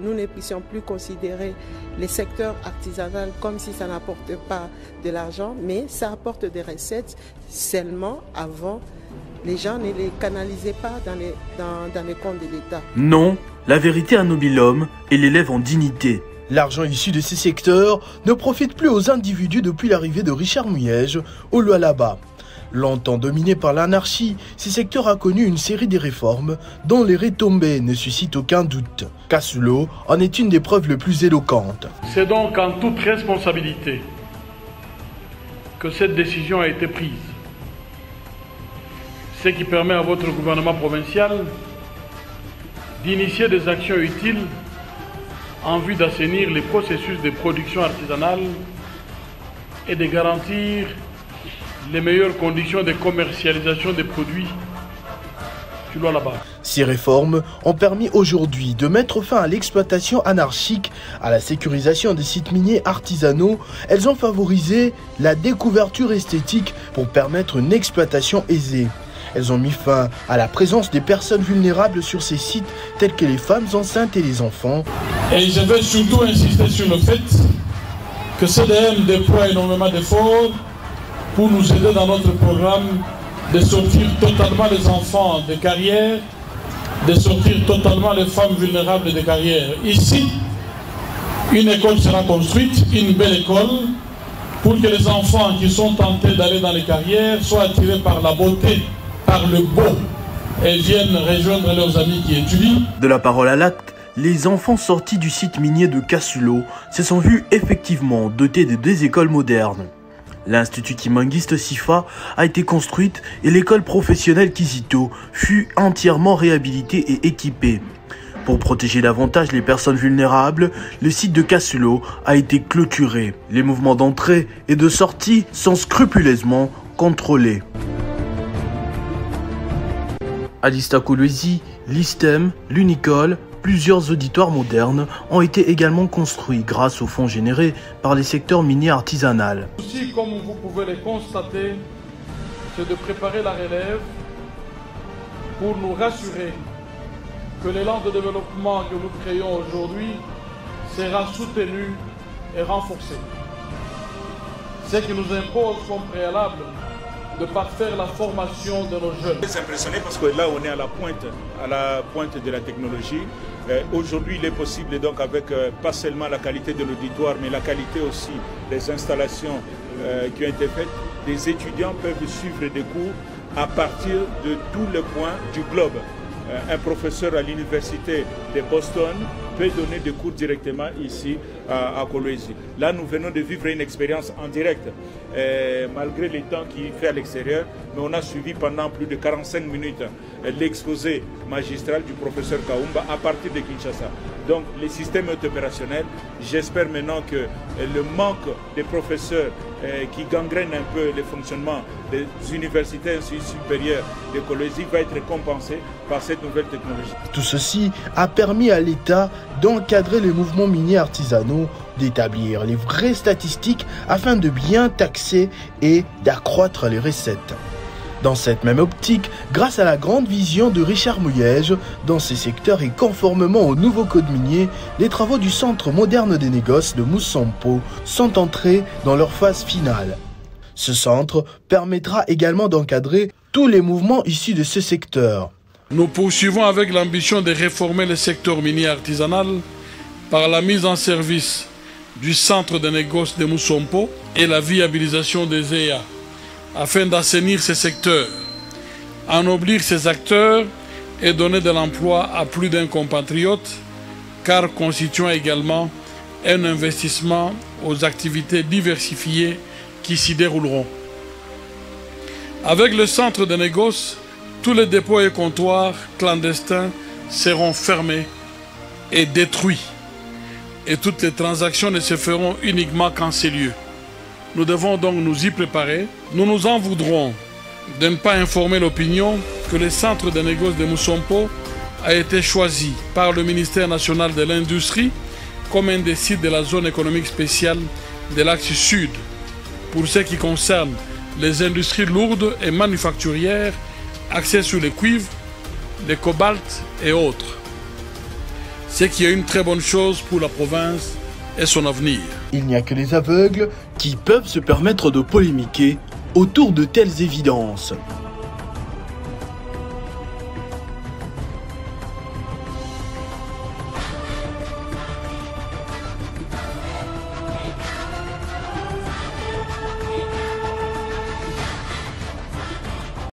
Nous ne puissions plus considérer les secteurs artisanaux comme si ça n'apporte pas de l'argent, mais ça apporte des recettes seulement avant. Les gens ne les canalisaient pas dans les comptes de l'État. Non, la vérité ennoblit l'homme et l'élève en dignité. L'argent issu de ces secteurs ne profite plus aux individus depuis l'arrivée de Richard Muyège au Lualaba. Longtemps dominé par l'anarchie, ce secteur a connu une série de réformes dont les retombées ne suscitent aucun doute. Kassulo en est une des preuves les plus éloquentes. C'est donc en toute responsabilité que cette décision a été prise. Ce qui permet à votre gouvernement provincial d'initier des actions utiles en vue d'assainir les processus de production artisanale et de garantir les meilleures conditions de commercialisation des produits du Lualaba. Ces réformes ont permis aujourd'hui de mettre fin à l'exploitation anarchique, à la sécurisation des sites miniers artisanaux. Elles ont favorisé la découverture esthétique pour permettre une exploitation aisée. Elles ont mis fin à la présence des personnes vulnérables sur ces sites, telles que les femmes enceintes et les enfants. Et je vais surtout insister sur le fait que CDM déploie énormément d'efforts pour nous aider dans notre programme de sortir totalement les enfants des carrières, de sortir totalement les femmes vulnérables des carrières. Ici, une école sera construite, une belle école, pour que les enfants qui sont tentés d'aller dans les carrières soient attirés par la beauté, par le beau, et viennent rejoindre leurs amis qui étudient. De la parole à l'acte, les enfants sortis du site minier de Kassulo se sont vus effectivement dotés de 2 écoles modernes. L'Institut Kimangiste Sifa a été construite et l'école professionnelle Kizito fut entièrement réhabilitée et équipée. Pour protéger davantage les personnes vulnérables, le site de Kassulo a été clôturé. Les mouvements d'entrée et de sortie sont scrupuleusement contrôlés. À l'Istakolwezi, l'ISTEM, l'Unicole, plusieurs auditoires modernes ont été également construits grâce aux fonds générés par les secteurs miniers artisanaux. Aussi, comme vous pouvez le constater, c'est de préparer la relève pour nous rassurer que l'élan de développement que nous créons aujourd'hui sera soutenu et renforcé. Ce qui nous impose comme préalable de parfaire la formation de nos jeunes. Je suis impressionné parce que là on est à la pointe de la technologie. Aujourd'hui il est possible donc avec pas seulement la qualité de l'auditoire mais la qualité aussi des installations qui ont été faites. Des étudiants peuvent suivre des cours à partir de tous les points du globe. Un professeur à l'université de Boston peut donner des cours directement ici à Kolwezi. Là, nous venons de vivre une expérience en direct, malgré les temps qu'il fait à l'extérieur, mais on a suivi pendant plus de 45 minutes l'exposé magistral du professeur Kaumba à partir de Kinshasa. Donc, le système est opérationnel. J'espère maintenant que le manque des professeurs qui gangrène un peu le fonctionnement des universités supérieures de Kolwezi va être compensé par cette nouvelle technologie. Tout ceci a permis à l'État d'encadrer les mouvements miniers artisanaux, d'établir les vraies statistiques afin de bien taxer et d'accroître les recettes. Dans cette même optique, grâce à la grande vision de Richard Muyège, dans ces secteurs et conformément au nouveau code minier, les travaux du Centre moderne des négoces de Moussampo sont entrés dans leur phase finale. Ce centre permettra également d'encadrer tous les mouvements issus de ce secteur. Nous poursuivons avec l'ambition de réformer le secteur minier artisanal par la mise en service du centre de négoce de Moussampo et la viabilisation des EA, afin d'assainir ces secteurs, ennoblir ces acteurs et donner de l'emploi à plus d'un compatriote, car constituant également un investissement aux activités diversifiées qui s'y dérouleront. Avec le centre de négoce, tous les dépôts et comptoirs clandestins seront fermés et détruits, et toutes les transactions ne se feront uniquement qu'en ces lieux. Nous devons donc nous y préparer. Nous nous en voudrons de ne pas informer l'opinion que le centre de négoce de Moussampo a été choisi par le ministère national de l'Industrie comme un des sites de la zone économique spéciale de l'axe sud pour ce qui concerne les industries lourdes et manufacturières axées sur les cuivres, le cobalt et autres. ce qui est une très bonne chose pour la province et son avenir. Il n'y a que les aveugles qui peuvent se permettre de polémiquer autour de telles évidences.